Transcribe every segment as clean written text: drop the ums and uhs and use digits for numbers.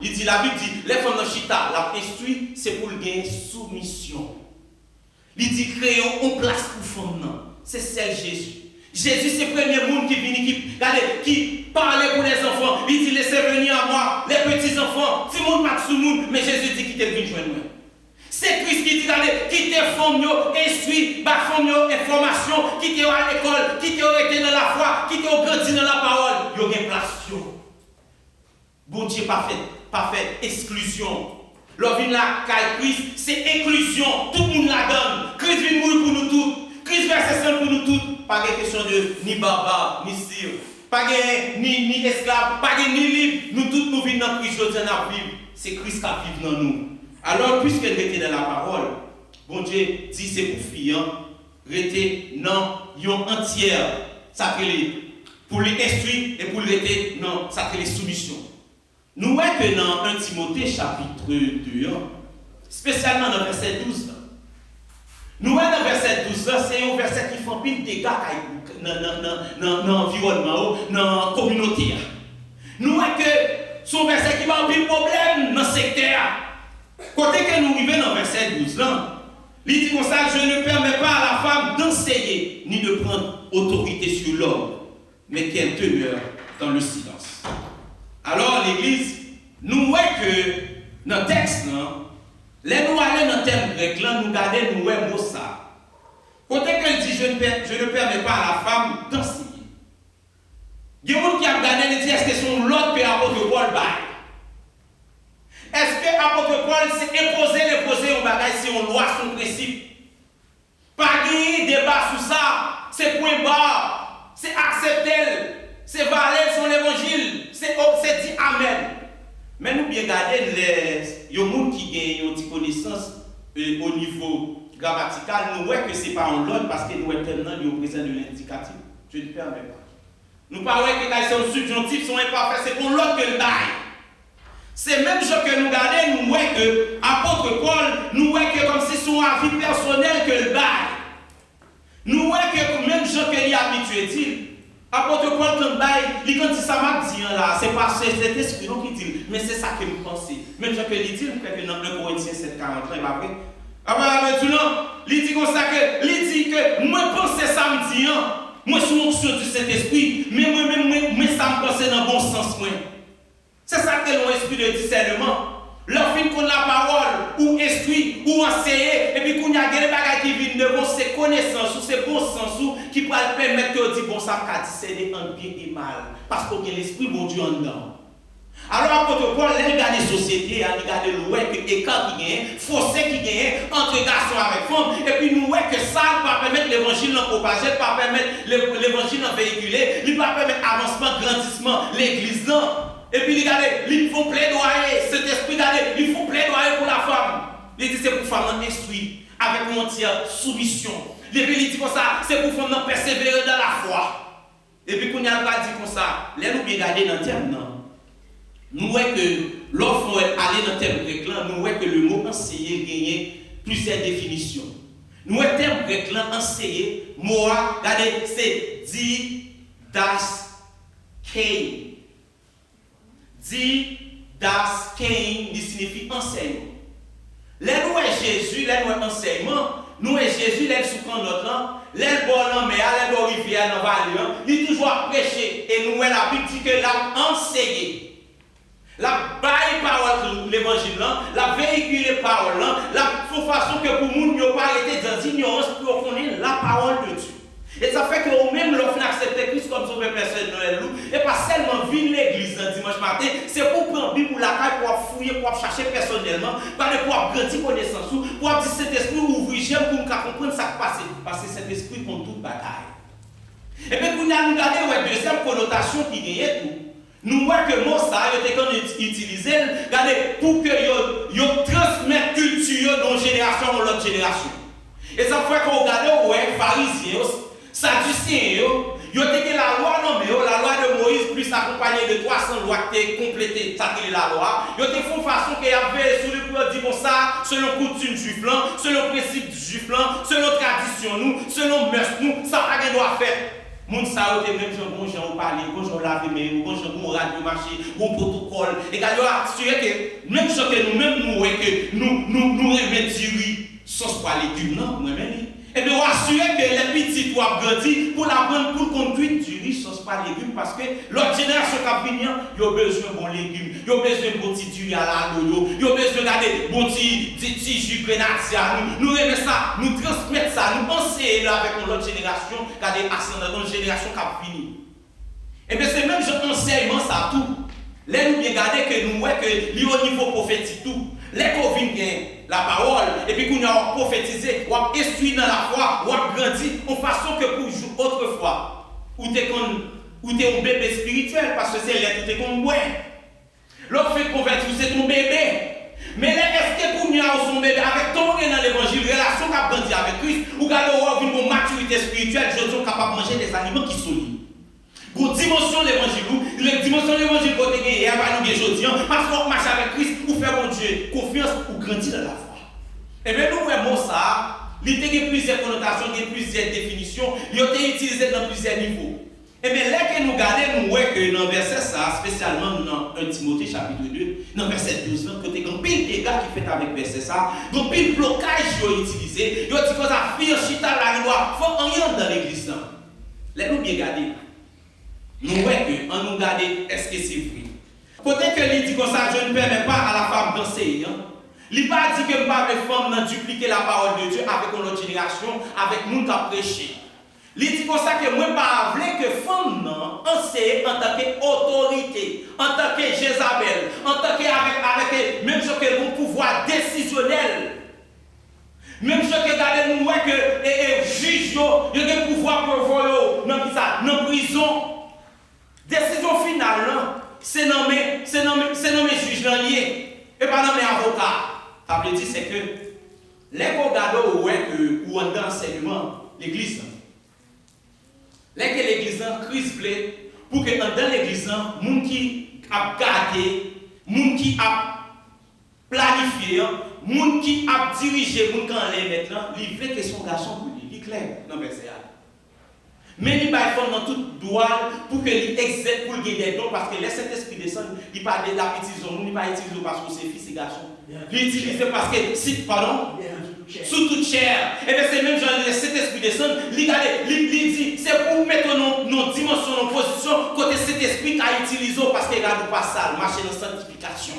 Il dit, la Bible dit, les femmes dans Chita, la instruit, c'est pour le gagner soumission. Il dit, créons une place pour femmes. C'est celle Jésus. Jésus, c'est le premier monde qui vient, qui parlait pour les enfants. Il dit, laissez venir à moi, les petits enfants. Si monde pas sous monde, mais Jésus dit, qui est venu joindre moi. C'est Christ qui dit, regardez, qui te forme, instruit, forme, information, qui te à l'école, qui te été dans la foi, qui te grandi dans la parole. Il y a une place. Bon Dieu, pas fait exclusion. L'orvine là, Christ, c'est inclusion. Tout le monde la donne. Christ vient mourir pour nous tous. Christ verset pour nous tous. Pas de question de ni barbare, ni sire. Pas de ni esclave, pas de ni libre. Nous tous nous vivons dans Christ, nous vivons. C'est Christ qui vit dans nous. Alors, puisque nous était dans la parole, bon Dieu dit c'est pour filles, rester dans yon entière, ça pour les instruire et pour les non, ça les soumission. Nous voyons que dans 1 Timothée chapitre 2, spécialement dans verset 12, nous voyons dans verset 12, c'est un verset qui fait pile de dégâts dans l'environnement, dans la communauté. Nous voyons que c'est un verset qui va avoir un problème dans le secteur. Côté que nous arrivons dans verset 12, là, il dit comme ça, je ne permets pas à la femme d'enseigner ni de prendre autorité sur l'homme, mais qu'elle demeure dans le silence. Alors l'église, nous voyons que dans le texte, les nous allons dans le terme grec, là, nous gardons nous voyons ça. Côté qu'elle dit, je ne permets pas à la femme d'enseigner. Il y a des gens qui ont gardé et dit, est-ce que c'est l'autre que l'apôtre Paul baille? Est-ce que l'apôtre Paul s'est imposé un bagage si on loi, son principe? Pas de débat sur ça, c'est point barre, c'est accepter, c'est valer son évangile, c'est dit Amen. Mais nous bien garder les gens qui ont une connaissance au niveau grammatical, nous voyons que ce n'est pas en l'ordre parce que nous sommes tellement présents de l'indicatif. Je ne permets pas. Nous parlons que les sont subjonctifs, sont imparfaits, c'est pour l'autre que le bail. C'est même chose que nous gardons, nous voyons que l'apôtre Paul, nous voyons que comme si c'est son avis personnel que le bail. Nous voyons que même chose que lui habitué dit. Apôtre Paul, quand il dit ça m'a dit là, c'est pas cet esprit qui dit, mais c'est ça que nous pensons. Même chose que il dit, nous croyons que dans 1 Corinthiens 7, 40, il va vrai. Après, il dit comme ça que, il dit que moi pense samedi, moi je suis onction du Saint-Esprit, mais moi ça me pense dans le bon sens. C'est ça que l'esprit de discernement. Leur fin qu'on la parole, ou instruit, ou enseigner, et puis qu'on y a des bagages qui viennent de bon, c'est connaissance, ou c'est bon sens, qui peut permettre de dire, bon, ça m'a discerner entre bien et mal. Parce qu'il y a l'esprit bon Dieu en dedans. Alors, apôtre Paul, il regarde les sociétés, il regarde le ouais, que écart qui gagne, fossé qui gagne, entre garçons avec femmes, et puis nous voyons que ça ne va pas permettre l'évangile de propager, ne va pas permettre l'évangile de véhiculer, il ne va pas permettre avancement, grandissement, l'église là. Et puis regardez, ils font plaidoyer, cet esprit, regardez, ils font plaidoyer pour la femme. Il dit c'est pour femme instruite, avec une entière soumission. Et puis il dit comme ça, c'est pour femme persévérer dans la foi. Et puis quand il a dit comme ça, là nous bien regarder dans le terme, nous voyons que lorsqu'on aller dans le terme grec, nous voyons que le mot enseigner gagne plusieurs définitions. Nous voyons le terme grec enseigner, moi, regardez, c'est didaskei. Didaskei, il signifie enseignement. Là, nous est Jésus, là, nous est enseignement. Nous est Jésus, là, sous quand notre là, là, bon, mais là, bon, rivière, dans vallée, il toujours prêché. Et nous, la Bible dit que l'a enseigné. La baille parole l'évangile, la véhicule parole, la façon que pour nous, nous pas été dans l'ignorance pour connaître la parole de Dieu. Et ça fait que nous-mêmes, l'offre d'accepter Christ comme sauveur personnel, et pas seulement venir l'église le dimanche matin, c'est pour prendre Bible pour la caille, pour fouiller, pour chercher personnellement, pour grandir connaissance, pour dire cet esprit ouvrir, j'aime pour nous comprendre ça qui passe, parce que cet esprit compte toute bataille. Et puis, nous avons regardé la deuxième connotation qui gagne tout. Nous voyons que le mot ça, il était utilisé pour que vous transmettent culture d'une génération à l'autre génération. Et ça fait qu'on regarde les pharisiens, sadducéens, ils ont été la loi, non mais la loi de Moïse, plus accompagnée de 300 lois qui étaient complétées, ça qui est la loi. Ils ont été fait façon qu'il y avait sur le plan dit comme ça, selon coutume juif, selon principe juif, selon tradition, nous, selon mœurs, nous, ça n'a rien à faire. Moun sa yo te même bon gens parler, bon gens laver mais bon gens bon radio marché, bon protocole et quand yo assuré que même chose que nous même nous remettre sauce pour légumes non, moi même. Et bien, on assure que les petits doivent grandir pour l'apprendre pour conduire du riz sauce par légumes parce que l'autre génération qui va venir, ils ont besoin de bons légumes, ils ont besoin de bons petits du à la lolo, ils ont besoin de bons petits jus grenadiers. Nous remettons ça, nous transmettons ça, nous pensons avec l'autre génération, regardez, ascendant une génération qui va venir. Et bien, c'est même enseignement ça tout. Là, nous bien garder que nous voyons que au niveau prophétique tout. Les Covid la parole, et puis qu'on a prophétisé, on a instruit dans la foi, on a grandi, en façon que pour autrefois, où tu es un bébé spirituel, parce que c'est là où tu es comme moi. L'autre fait convertir, c'est ton bébé. Mais là, est-ce que pour nous, son bébé, avec ton dans l'évangile, relation qui a grandi avec Christ, ou quand on a une maturité spirituelle, je suis capable de manger des aliments qui sont liés. Pour dimension de l'évangile, la dimension de l'évangile côté et elle va nous dire aujourd'hui, parce qu'on marche avec Christ, pour faire mon Dieu confiance, pour grandir dans la foi. Et bien nous voyons ça, il y a plusieurs connotations, il y a plusieurs définitions, il a été utilisé dans plusieurs niveaux. Et bien là que nous regardons, nous voyons que dans le verset ça, spécialement dans 1 Timothée chapitre 2, dans le verset 12, côté quand pile dégâts qui fait avec verset ça, donc pile blocage qui ont utilisé, il a dit que ça fait chita là, il doit faire rien dans l'église. Là nous bien regarder. Nous voyons que, en nous regardant, est-ce que c'est vrai? Peut-être que il dit comme ça, je ne permets pas à la femme danser. Il n'a pas dit que je ne pas les femmes dupliquer la parole de Dieu avec une autre génération, avec nous qui avons prêché. Il dit comme ça que moi, je ne veux que femmes enseignent en tant qu'autorité, en tant que Jézabel, en tant qu'avec même ce que mon pouvoir décisionnel. Même ce que regardez nous voyons que les juges, ils ont le pouvoir pour voir dans la prison. Décision finale, c'est nommé juge lié et pas nommé avocat. Ça veut dire c'est que les regards ou en enseignement, l'église, l'église Christ voulait pour que dans l'église, les gens qui a gardé, les gens qui a planifié, les gens qui a dirigé, les gens qui ont les maintenant, ils veulent que son garçon pour lui, il est clair dans le verset. Mais il va faire dans toute droit pour que il exerce pour gagner des dons parce que les Saint-Esprit descend, il parle de la petite zone, il va utiliser parce que c'est fils et garçons. Il utilise parce que si pardon sous toute chair. Et bien c'est même genre le Saint-Esprit descend, il dit c'est pour mettre nos dimensions, nos positions côté Saint-Esprit qui a utilisé parce qu'il regarde pas ça, marcher dans la sanctification.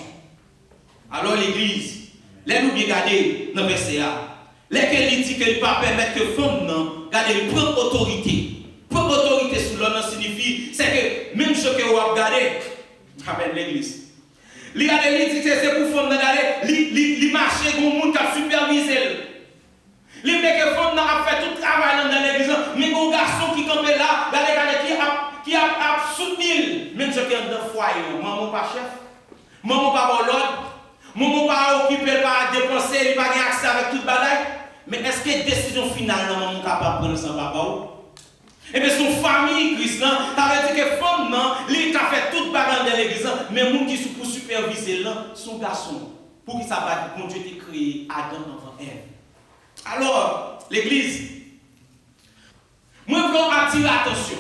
Alors l'église, laisse-nous bien garder dans le verset A. Lesquels il dit qu'il ne peut pas permettre que femme garder prendre autorité. Prendre autorité sur l'homme signifie, c'est que même ce que vous avez regardé, rappelle l'église. Il dit que c'est pour femme regarder, il marche comme un monde qui a supervisé. Il met que femme a fait tout le travail dans l'église, mais un garçon qui est là, qui a soutenu, même ce qui est dans le foyer, maman pas chef, maman pas bon l'ordre, maman pas occupé, pas dépenser, il pas accès avec toute bagaille. Mais est-ce que la décision finale, maman est capable de prendre sans papa? Et bien, son famille, Christ, ça veut dire que femme, il a fait toute bagarre dans l'église, mais les gens qui sont pour superviser, son garçon, pour qu'il s'abatte, quand Dieu t'a créé Adam avant Ève. Alors, l'église, moi, je veux attirer l'attention.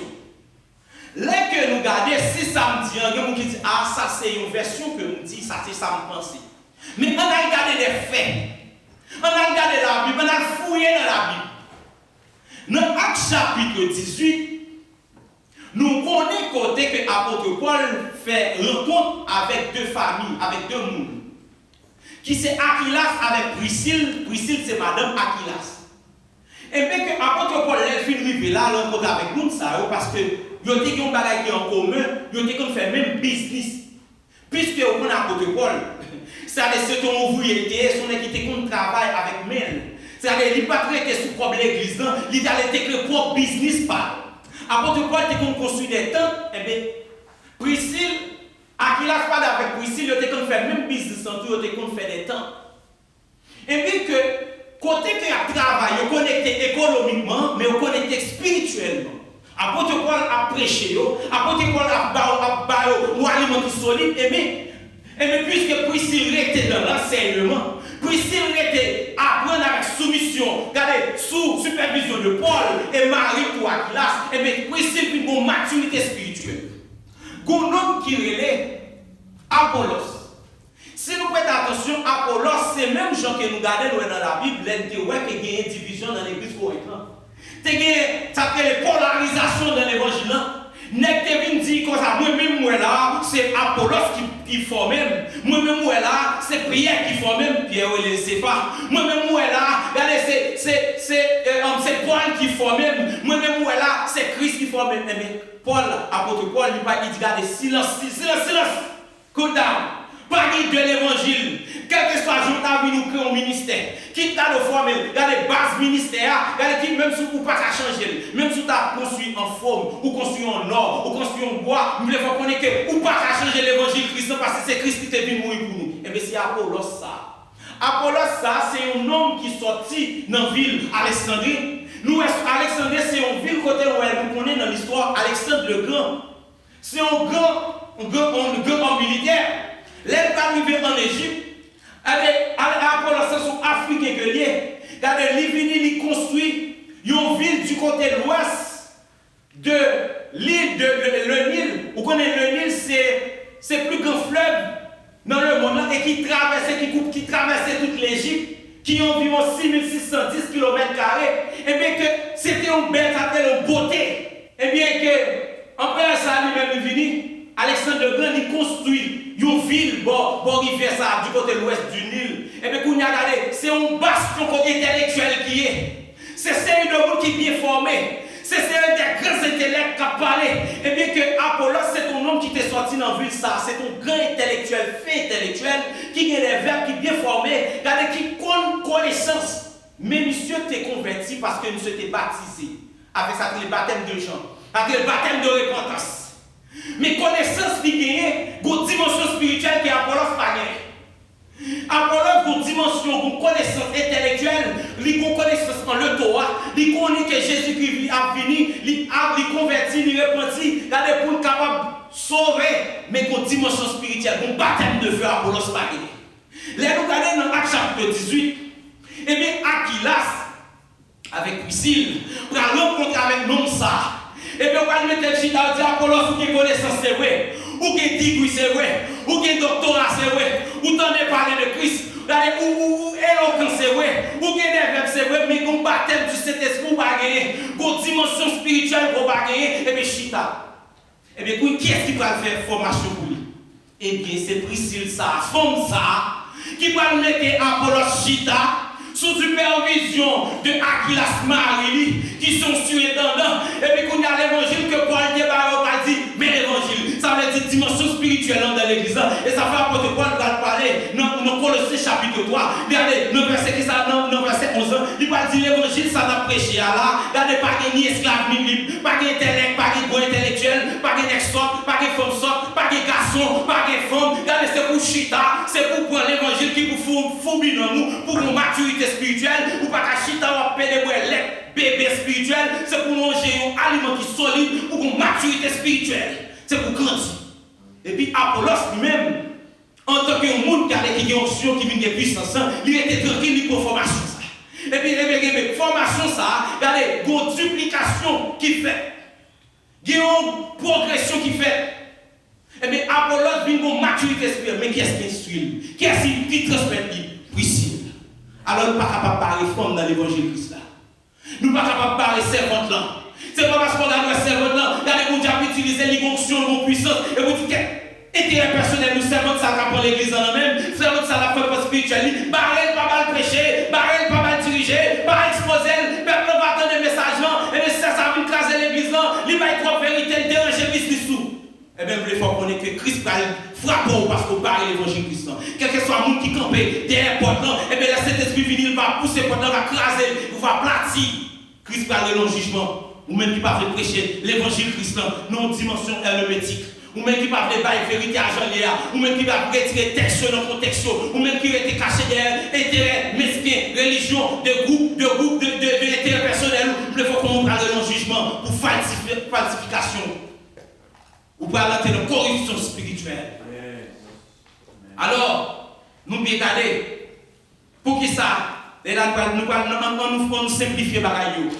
Là que nous regardons, si ça me dit, il y a des gens qui disent, ah, ça c'est une version que nous dit, ça c'est ça me pense. Mais on a regardé les faits, on a regardé la Bible, on a fouillé dans la Bible. Dans Actes chapitre 18, nous connaissons côté que l'apôtre Paul fait rencontre avec deux familles, avec deux mondes. Qui c'est Aquilas avec Priscille. Priscille c'est Madame Aquilas. Et bien que l'apôtre Paul est venu là, rencontre avec nous, parce que ils ont dit un bagage en commun, ils ont dit qu'on fait même business. Puisque on a l'apôtre Paul, c'est ton ouvrier, son équité qu'on travaille avec Mel. C'est-à-dire qu'il n'a pas traité sous propre l'église, il a été le propre business par. Apôtre Paul était qu'on construit des tentes, et bien, Priscille, Aquilas pas avec Priscille, il était qu'on fait même business en tout, il était qu'on fait des tentes. Et bien que, côté qu'il a travaillé, il est connecté économiquement, mais il est connecté spirituellement. Apôtre Paul a prêché, apôtre Paul a baillé un aliment qui solide, et bien, puisque Priscille était dans l'enseignement, Priscille était apprendre avec soumission, soumission, regardez, sous supervision de Paul et Marie pour Aquilas, et bien, Priscille puis une maturité spirituelle. Un homme qui relève Apollos. Si nous prêtons attention, Apollos, c'est même gens que nous gardons dans la Bible, il y a une division dans l'église corinthienne. Il y a une polarisation dans l'évangile. Nek te vin dit comme ça, moi-même, moi là, c'est Apollos qui forme. Moi-même, moi là, c'est Pierre qui forme, Pierre et les Céphas. Moi-même, moi là, regardez, c'est Paul qui forme. Moi-même, moi là, c'est Christ qui forme. Mais Paul, apôtre Paul, il dit, regardez, silence. Cool down. Pas de l'évangile. Quel que soit le jour où nous créons un ministère, quitte à le former, regardez base ministère, regardez qui même si vous pas changer, même si vous avez construit en forme, ou construit en or, ou construit en bois, nous devons connaître que vous pas changer l'évangile Christ parce que c'est Christ qui est venu mourir pour nous. Et bien c'est Apollos ça. Apollos ça, c'est un homme qui sorti dans la ville Alexandrie. Nous, Alexandrie, c'est une ville côté où nous connaissons dans l'histoire Alexandre le Grand. C'est un grand militaire. L'être arrivé en Égypte, Apollos sont africains que lié. Il construit une ville du côté de l'ouest de l'île de le Nil. Vous connaissez le Nil, c'est le plus grand fleuve dans le monde et qui traversait toute l'Égypte, qui ont environ 6610 km². Et bien que c'était une belle, une beauté. Et bien que, après ça, lui-même est venu, Alexandre le Grand, il construit une ville, rivière ça, du côté de l'ouest du Nil. Et bien, qu'on y a regardé, c'est un bastion intellectuel qui est. C'est un homme qui est bien formé. C'est un des grands intellects qui a parlé. Et bien que Apollos, c'est un homme qui t'est sorti dans la ville, ça. C'est un grand intellectuel, fait intellectuel, qui a des verbes, qui est bien formé, qui connaît connaissance. Mais monsieur t'est converti parce que monsieur t'est baptisé. Avec ça, le baptême de Jean. Avec le baptême de repentance. Mais connaissance qui gagne, une dimension spirituelle qui Apollos pas gagne. Apollos, une dimension, une connaissance intellectuelle, une connaissance en le Torah, il connaît que Jésus-Christ a venu, il a converti, il repenti, il a pour capable de sauver, mais une dimension spirituelle, un baptême de feu Apollos pas gagne. Là, nous regardons dans Actes chapitre 18, et bien Aquilas, avec Priscille, pour rencontrer avec l'homme ça. Et puis on va mettre le chita, dire Apollos, ou qui connaissance c'est vrai, ou qui dit oui c'est vrai, ou qui doctorat c'est vrai, ou t'en es parlé de Christ, ou éloquence c'est vrai, ou qui des verbes c'est vrai, mais qu'on baptême du Saint-Esprit pour gagner, qu'on dimension spirituelle pour gagner, et bien chita. Et bien qui est-ce qui va faire formation pour lui? Eh bien c'est Priscille ça, femme ça, qui va mettre Apollos chita. Sous supervision de Aquilas Marie, qui sont surintendants, et puis qu'on a l'évangile que Paul a dit, mais l'évangile, ça veut dire dimension spirituelle dans l'église, et ça fait apporter Paul va parler dans Colossiens chapitre 3, regardez, dans verset 11, il va dire l'évangile, ça n'a prêché à là, regardez, pas ni esclave ni libre, pas d'intellect, pas de bon intellectuel, pas d'exort, pas de femme sorte, pas de garçon, pas de femme, regardez, c'est pour chita, c'est pour prendre l'évangile qui vous fourmille dans nous, pour une maturité spirituelle, ou pas qu'à chita ou pédé bébé spirituel, c'est pour manger un aliment qui est solide, pour une maturité spirituelle, c'est pour grandir. Et puis Apollos lui-même, en tant que monde qui a une onction qui vient de puissance, il était tranquille pour formation ça. Et puis les formation ça, regardez, il y a une duplication qui fait, il y a une progression qui fait. Et bien Apollos vient pour maturité spirituelle, mais qui est-ce qui instruit? Qui est-ce qui transmet? Priscille. Alors nous ne sommes pas capables de parler femme dans l'évangile Christ là. Nous ne sommes pas capables de parler servante là. Ce n'est pas parce qu'on a une servante là, regardez, vous avez utilisé l'onction, la puissance, et vous dites que intérêt personnel, nous servons ça pour l'église en même, servons ça la foi spirituelle, barrel pas mal prêcher, barrel pas mal diriger, pas exposer, peuple va attendre des messages là, et ça va craser l'église là, il va être trop vérité, il dérange le business tout. Eh bien, il faut qu'on ait que Christ frappe parce qu'on parle de l'évangile Christ. Quel que soit le monde qui campe derrière la porte, eh bien, le Saint-Esprit il va pousser porte, va craser, il va aplatir. Christ parle de long jugement. Ou même qui parle de prêcher l'évangile Christ, non dimension hermétique. Ou même qui parle de bail vérité à Jean-Léa. Ou même qui va retirer texte dans le contexte. Ou même qui va être caché derrière intérêt, mesquin, religion, de groupe, d'intérêt personnel. Il faut qu'on parle de long jugement pour falsification. Ou pour aller dans la corruption spirituelle. Alors, nous bien garder. Pour qui ça? Et là, nous simplifier bagaille.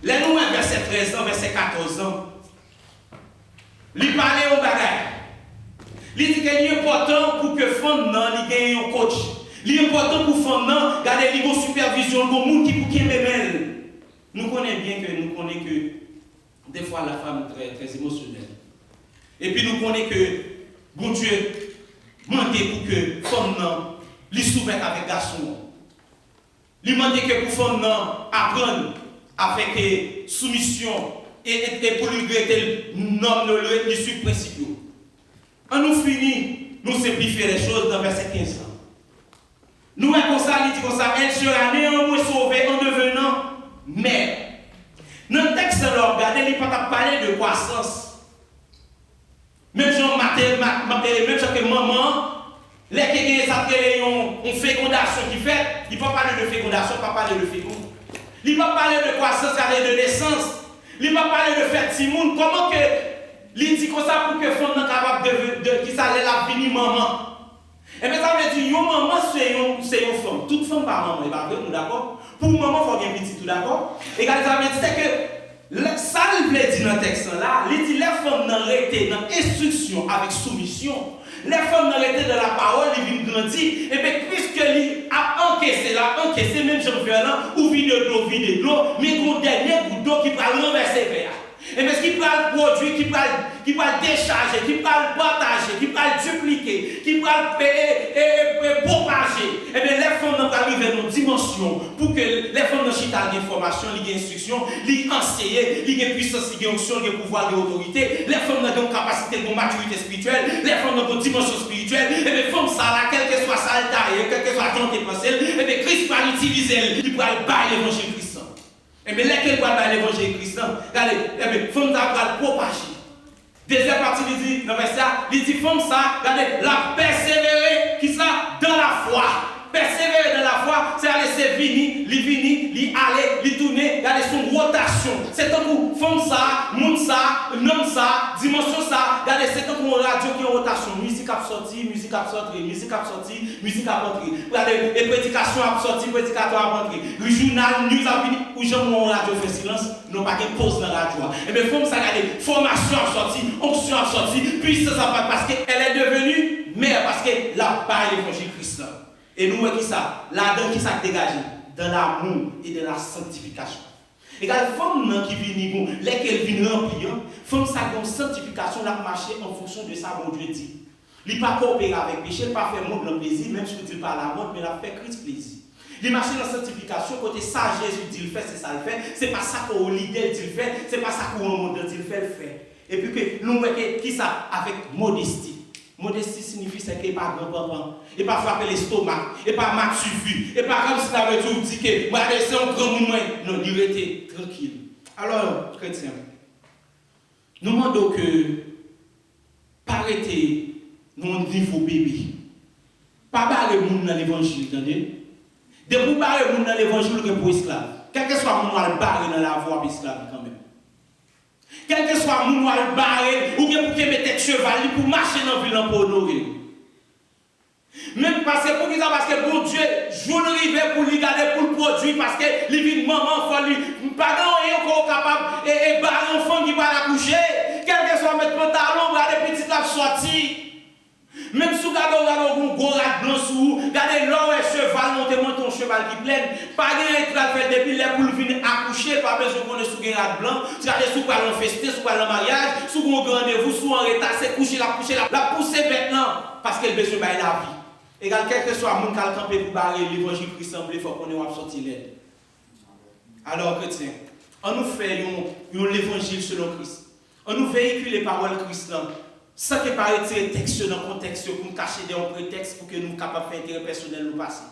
Là, nous, verset 13 ans, verset 14 ans. Il parlait au bagaille. Il dit qu'il est important pour que femme il gagne un coach. Il est important pour femme garder une supervision, le monde qui pour qui même. Nous connaissons bien que des fois la femme est très, très émotionnelle. Et puis nous connaissons que bon Dieu demande pour que femme lui soumette avec garçon. Il demande que pour femme apprendre avec soumission et pour lui griller le suivre principal. On nous finit, nous simplifier les choses dans verset 15. Nous, comme ça, il dit comme ça, elle sera néanmoins sauvée en devenant mère. Dans le texte, regardez, il ne peut pas parler de croissance. Même si que maman, les qui ont fécondation qui fait, il ne peut pas parler de fécondation, il ne peut pas parler de fécond. Il ne peut pas parler de croissance, il de naissance. Il ne peut pas parler de faire Timoun. Comment que il dit comme ça pour que femme soit capable de qui ça la venir maman. Et bien ça veut dire une maman c'est une femme. Toute femme par maman, et pas vrai, nous d'accord? Pour maman, il faut bien petit, tout d'accord? Et quand ça veut dire c'est que ça il veut dire dans le texte là, il dit les femmes n'ont été dans l'instruction avec soumission. Les femmes n'ont été dans la parole, ils viennent grandir. Et bien puisque il a encaissé même jean là, ou vide de l'eau, mais il dernier bout d'eau qui va renverser vers. Et bien, qui peut le produire, qui peut le décharger, qui peut le partager, qui peut le dupliquer, qui peut le propager. Et bien, les femmes n'ont pas arrivé dans une dimension pour que les femmes n'ont pas d'information, les instructions, les enseigner, les puissance, les onction, les pouvoir, les autorité. Les femmes n'ont une capacité de maturité spirituelle, les femmes n'ont une dimension spirituelle. Et bien, les femmes, ça là, quel que soit ça, quel que soit le temps pensé, et bien, Christ va l'utiliser, il va le bailler l'évangile Christ. Et bien, lesquels va dans l'évangile Christ, regardez, il faut nous apprendre à propager. Deuxième partie, il dit, non mais ça, il dit, femme ça, regardez, la persévérer, qui ça, dans la foi. Persévérer dans la foi, c'est aller se venir, aller tourner, regardez son rotation. C'est un coup, femme ça, monde ça, homme ça, dimension ça, regardez, c'est un coup, radio qui est en rotation. Musique a sorti, musique a sorti, musique a sorti, musique a rentré. Regardez, et prédication a sorti, prédicateur a rentré. Le journal, news a fini, ou j'aime mon radio fait silence, non pas de pause dans la radio. Et bien, femme ça, regardez, formation a sorti, onction a sorti, puissance a pas, parce qu'elle est devenue mère, parce qu'elle a parlé l'évangile Christ. Et nous, qui ça? Là-dedans, qui ça dégage? Dans l'amour et de la sanctification. Et quand les femmes qui viennent, lesquelles viennent remplir, femmes ça une sanctification, la marcher en fonction de ça, mon Dieu dit. Il ne pas coopérer avec péché, il ne pas faire monde le plaisir, même si vous dites pas la mode, mais il a fait Christ plaisir. Il marche dans la sanctification, côté ça, Jésus dit le fait, c'est ça le fait. Ce n'est pas ça qu'on l'idée dit le fait, ce n'est pas ça qu'on monde dit le fait, le fait. Et puis que nous voyons qui ça? Avec modestie. Modestie signifie c'est qu'il n'est pas grand-papa, il n'est pas frapper l'estomac, il n'est pas mal suivi, il n'est pas comme si tu avais tout dit que moi, c'est un grand moment. Non, il était tranquille. Alors, chrétien, nous demandons que, arrêtez nos niveau bébé. Pas barrer le monde dans l'évangile, attendez. De vous barrer le monde dans l'évangile pour esclave. Quel que soit le monde, on barrer dans la voie pour esclave quand même. Quel que soit mon noir barré, ou bien pour qu'il mette cheval, pour marcher dans la ville pour honorer. Même parce que bon Dieu, joue le rivière pour lui garder, pour le produire, parce que les vies de maman, il faut lui, pas encore capable, et barrer l'enfant qui va l'accoucher. Quel que soit mettre pantalon, garder petit la sortie. Même si vous regardez un gros rat blanc sous, regardez l'or et cheval, montez ton cheval qui plaît. Pas de étoile fait depuis là pour venir accoucher, pas besoin qu'on ait sous un rat blanc. Si regardez sous quoi l'enfester, sous quoi le mariage, sous un rendez-vous, sous un retard, c'est coucher, la pousser maintenant, parce qu'elle besoin de la vie. Et quel que soit le monde qui a campé pour barrer l'évangile Christ, il faut qu'on ait sorti l'aide. Alors, chrétien, on nous fait l'évangile selon Christ. On nous véhicule les paroles Christ. Sans que par retirer texte dans le contexte pour nous cacher des prétextes pour que nous soyons capables de faire intérêt personnel nous passer.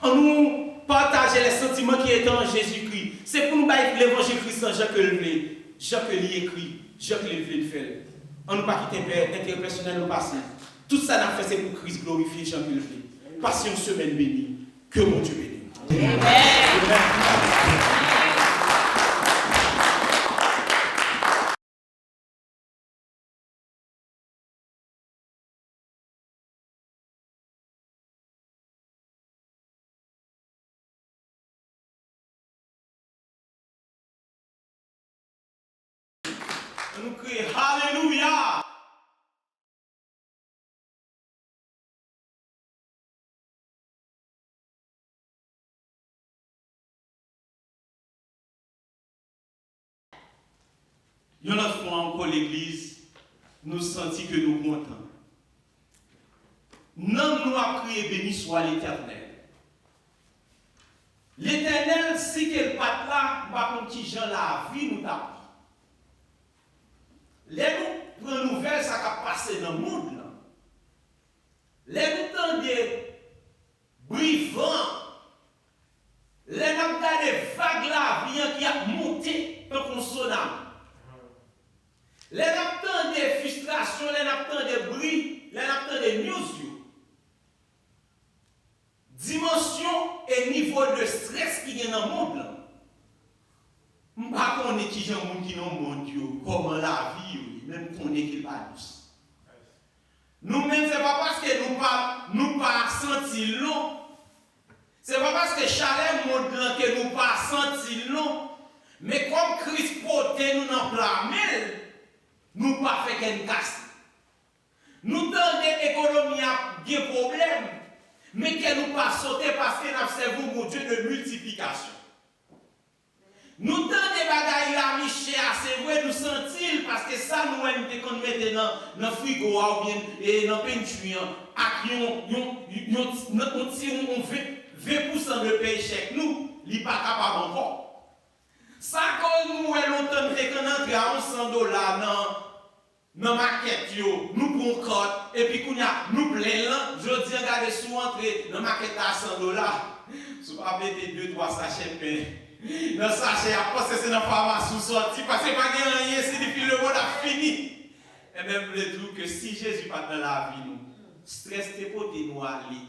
On nous partage les sentiments qui étaient en Jésus-Christ. C'est pour nous bailler l'évangile Christ en Jacques le voulait, Jacques l'écrit, Jacques le voulait faire. On ne pas quitter intérêt personnel nous passer. Tout ça n'a fait c'est pour Christ glorifier Jacques le voulait. Passion semaine bénie. Que mon Dieu bénisse. Amen. Amen. nous crions Alléluia. Une autre fois encore l'église, nous sentis que nous contents. Non, nous avons crié béni soit l'Éternel. L'Éternel, si qu'elle pas là, pas comme petit Jean la vie nous tape. Les nous prenons nouvelle, ça a passé dans le monde. Là. Les nous tendons brivants. Les nous regardons vagues la vie qui a monté dans le tsunami. Les nous tendons des frustrations, les nous tendons des bruits, les nous tendons des news. Dimension et niveau de stress qui est dans le monde. Je ne sais pas qui est qui dans le monde, comment la vie, même qu'on est qui pas douce. Nous-mêmes, ce n'est pas parce que nous pas senti long. Ce n'est pas parce que Chalet montre que nous pas senti long. Mais comme Christ porte nous dans le plat, nous pas fait qu'une casse. Nous dans l'économie a des problèmes. Mais que nous pas sauter parce que nous servons mon Dieu de multiplication. Nous dans des bagailles là, Michel, c'est vrai, nous sentir parce que ça nous aime qu'on mette dans le frigo ou bien dans la peinture, on tire 20% de paye chèque, nous, il n'est pas capable encore. Ça, quand nous avons longtemps qu'on entre à $100 dans la maquette, nous prenons code, et puis nous plaisons, je dis, regardez, si vous entrez dans la maquette à $100, si vous mettez 2-3 sachets de pain, dans le sachet, après c'est dans la pharmacie, sorti, parce que pas rien, c'est depuis le monde a fini. Et même, je veux dire que si Jésus n'est pas dans la vie, nous, stress te pote nous aller.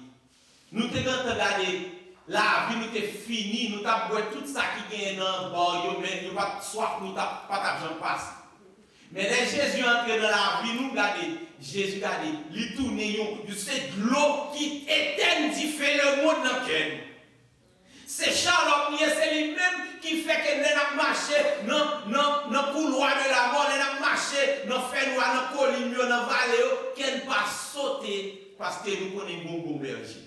Nous te regarder, la vie nous est finie, nous avons tout ça qui est dans le bord, mais nous pas soif, nous pas d'argent passe. Mais les Jésus entre dans la vie, nous regardez, Jésus regardez, il tourne, c'est de l'eau qui éteint, qui fait le monde dans lequel. C'est Charlotte, c'est lui-même qui fait que nous avons marché dans le couloir de la mort, nous avons marché dans le fer noir, dans le colline, dans la vallée, qui n'a pas sauté parce que nous connaissons bon berger.